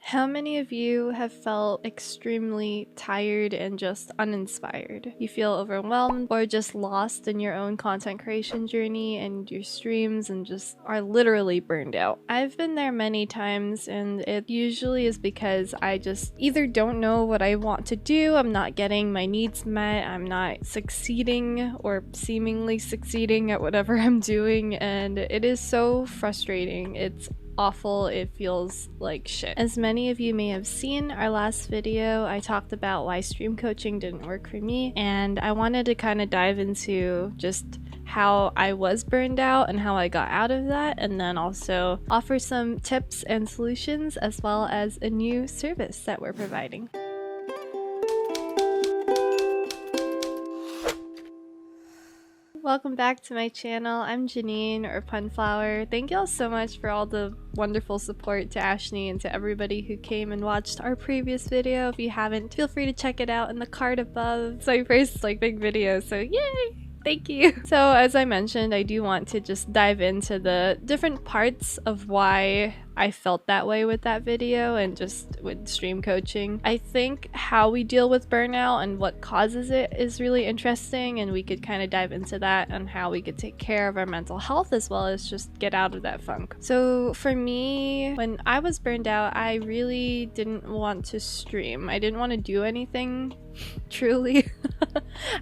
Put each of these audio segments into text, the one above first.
How many of you have felt extremely tired and just uninspired? You feel overwhelmed or just lost in your own content creation journey and your streams and just are literally burned out. I've been there many times, and it usually is because I just either don't know what I want to do, I'm not getting my needs met, I'm not succeeding or seemingly succeeding at whatever I'm doing, and it is so frustrating. It's awful. It feels like shit. As many of you may have seen our last video, I talked about why stream coaching didn't work for me, and I wanted to kind of dive into just how I was burned out and how I got out of that, and then also offer some tips and solutions as well as a new service that we're providing. Welcome back to my channel. I'm Janine, or Punflower. Thank y'all so much for all the wonderful support to Ashley and to everybody who came and watched our previous video. If you haven't, feel free to check it out in the card above. It's my first big video, so yay! Thank you! So as I mentioned, I do want to just dive into the different parts of why I felt that way with that video and just with stream coaching. I think how we deal with burnout and what causes it is really interesting, and we could kind of dive into that and how we could take care of our mental health as well as just get out of that funk. So for me, when I was burned out, I really didn't want to stream. I didn't want to do anything, truly.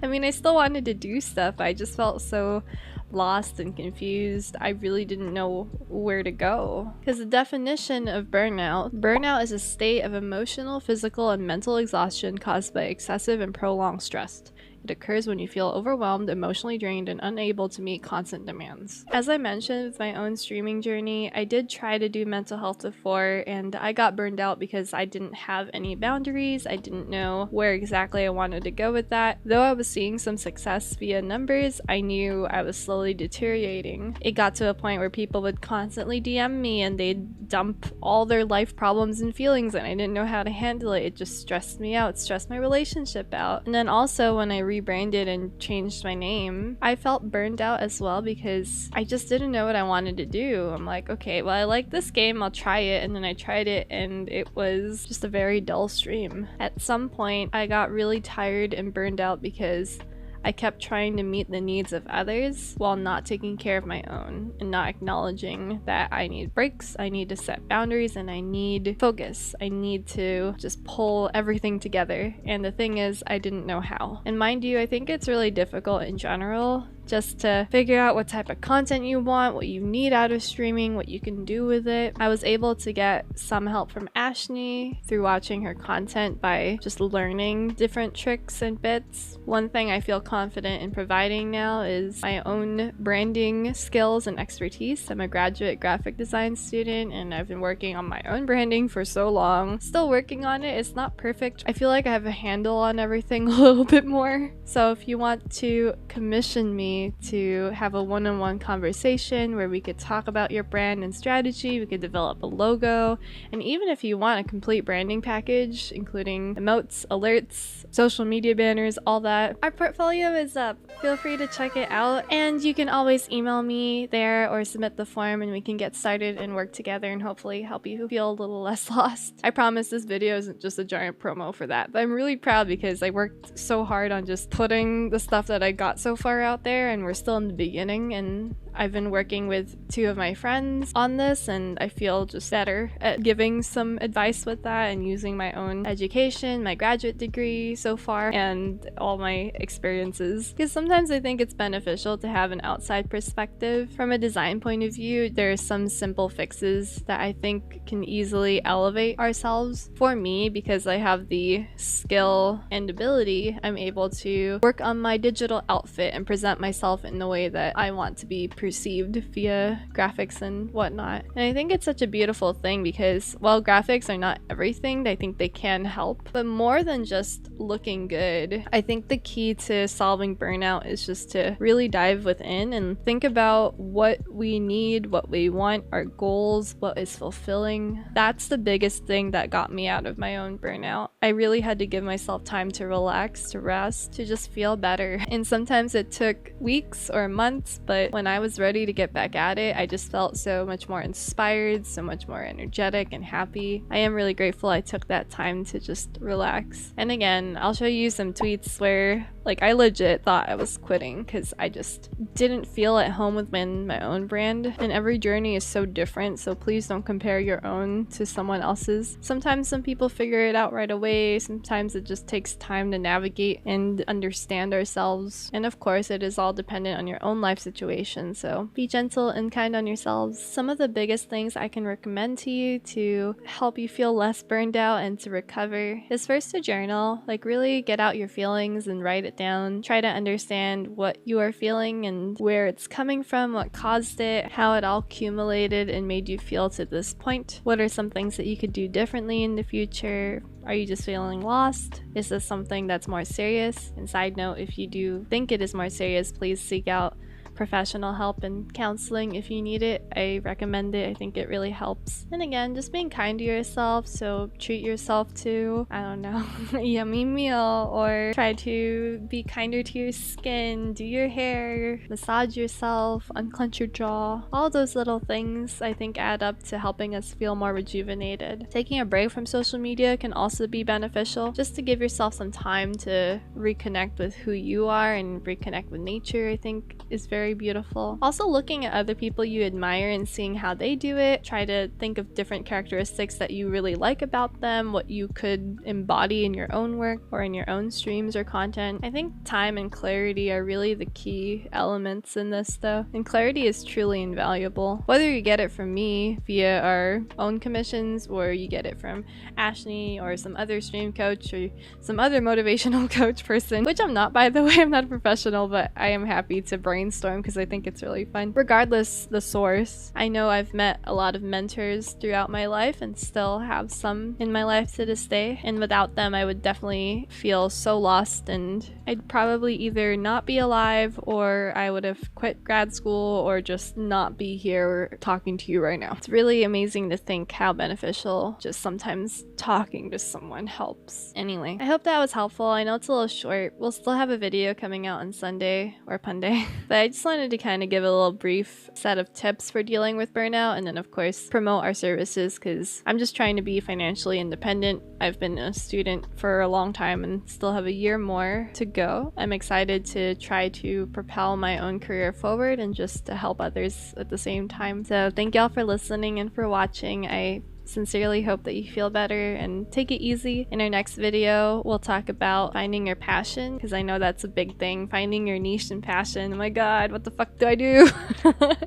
I mean, I still wanted to do stuff. I just felt so lost and confused. I really didn't know where to go. Because the definition of burnout is a state of emotional, physical, and mental exhaustion caused by excessive and prolonged stress. It occurs when you feel overwhelmed, emotionally drained, and unable to meet constant demands. As I mentioned with my own streaming journey, I did try to do mental health before, and I got burned out because I didn't have any boundaries. I didn't know where exactly I wanted to go with that. Though I was seeing some success via numbers, I knew I was slowly deteriorating. It got to a point where people would constantly DM me and they'd dump all their life problems and feelings, and I didn't know how to handle it. It just stressed me out, stressed my relationship out. And then also when I rebranded and changed my name, I felt burned out as well because I just didn't know what I wanted to do. I'm like, okay, well, I like this game, I'll try it. And then I tried it and it was just a very dull stream. At some point, I got really tired and burned out because I kept trying to meet the needs of others while not taking care of my own and not acknowledging that I need breaks, I need to set boundaries, and I need focus. I need to just pull everything together. And the thing is, I didn't know how. And mind you, I think it's really difficult in general just to figure out what type of content you want, what you need out of streaming, what you can do with it. I was able to get some help from Ashley through watching her content by just learning different tricks and bits. One thing I feel confident in providing now is my own branding skills and expertise. I'm a graduate graphic design student and I've been working on my own branding for so long. Still working on it. It's not perfect. I feel like I have a handle on everything a little bit more. So if you want to commission me to have a one-on-one conversation where we could talk about your brand and strategy, we could develop a logo, and even if you want a complete branding package including emotes, alerts, social media banners, all that, our portfolio is up. Feel free to check it out, and you can always email me there or submit the form and we can get started and work together and hopefully help you feel a little less lost. I promise this video isn't just a giant promo for that, but I'm really proud because I worked so hard on just putting the stuff that I got so far out there, and we're still in the beginning, and I've been working with 2 of my friends on this, and I feel just better at giving some advice with that and using my own education, my graduate degree so far, and all my experiences. Because sometimes I think it's beneficial to have an outside perspective. From a design point of view, there are some simple fixes that I think can easily elevate ourselves. For me, because I have the skill and ability, I'm able to work on my digital outfit and present myself in the way that I want to be perceived via graphics and whatnot. And I think it's such a beautiful thing because while graphics are not everything, I think they can help. But more than just looking good, I think the key to solving burnout is just to really dive within and think about what we need, what we want, our goals, what is fulfilling. That's the biggest thing that got me out of my own burnout. I really had to give myself time to relax, to rest, to just feel better. And sometimes it took weeks or months, but when I was was ready to get back at it, I just felt so much more inspired, so much more energetic and happy. I am really grateful I took that time to just relax. And again, I'll show you some tweets where like I legit thought I was quitting because I just didn't feel at home within my own brand, and every journey is so different, so please don't compare your own to someone else's. Sometimes some people figure it out right away, sometimes it just takes time to navigate and understand ourselves, and of course it is all dependent on your own life situation, so be gentle and kind on yourselves. Some of the biggest things I can recommend to you to help you feel less burned out and to recover is first to journal. Like really get out your feelings and write it down. Try to understand what you are feeling and where it's coming from, what caused it, how it all accumulated and made you feel to this point. What are some things that you could do differently in the future? Are you just feeling lost? Is this something that's more serious? And side note, if you do think it is more serious, please seek out professional help and counseling if you need it. I recommend it. I think it really helps. And again, just being kind to yourself, so treat yourself to, I don't know, a yummy meal, or try to be kinder to your skin, do your hair, massage yourself, unclench your jaw. All those little things I think add up to helping us feel more rejuvenated. Taking a break from social media can also be beneficial, just to give yourself some time to reconnect with who you are and reconnect with nature, I think is very beautiful. Also looking at other people you admire and seeing how they do it. Try to think of different characteristics that you really like about them, what you could embody in your own work or in your own streams or content. I think time and clarity are really the key elements in this though, and clarity is truly invaluable. Whether you get it from me via our own commissions, or you get it from Ashley or some other stream coach or some other motivational coach person, which I'm not, by the way. I'm not a professional, but I am happy to brainstorm because I think it's really fun. Regardless the source, I know I've met a lot of mentors throughout my life and still have some in my life to this day, and without them I would definitely feel so lost and I'd probably either not be alive, or I would have quit grad school, or just not be here talking to you right now. It's really amazing to think how beneficial just sometimes talking to someone helps. Anyway, I hope that was helpful. I know it's a little short. We'll still have a video coming out on Sunday or Monday, but I just wanted to kind of give a little brief set of tips for dealing with burnout, and then of course promote our services because I'm just trying to be financially independent. I've been a student for a long time and still have a year more to go. I'm excited to try to propel my own career forward and just to help others at the same time. So thank y'all for listening and for watching. I sincerely hope that you feel better and take it easy. In our next video, we'll talk about finding your passion, because I know that's a big thing. Finding your niche and passion. Oh my god, what the fuck do I do?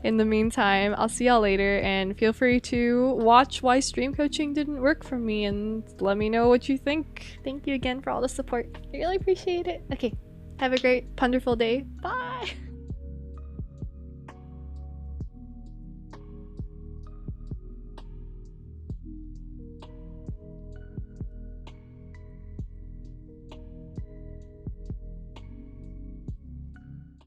In the meantime, I'll see y'all later, and feel free to watch why stream coaching didn't work for me and let me know what you think. Thank you again for all the support. I really appreciate it. Okay, have a great, wonderful day. Bye!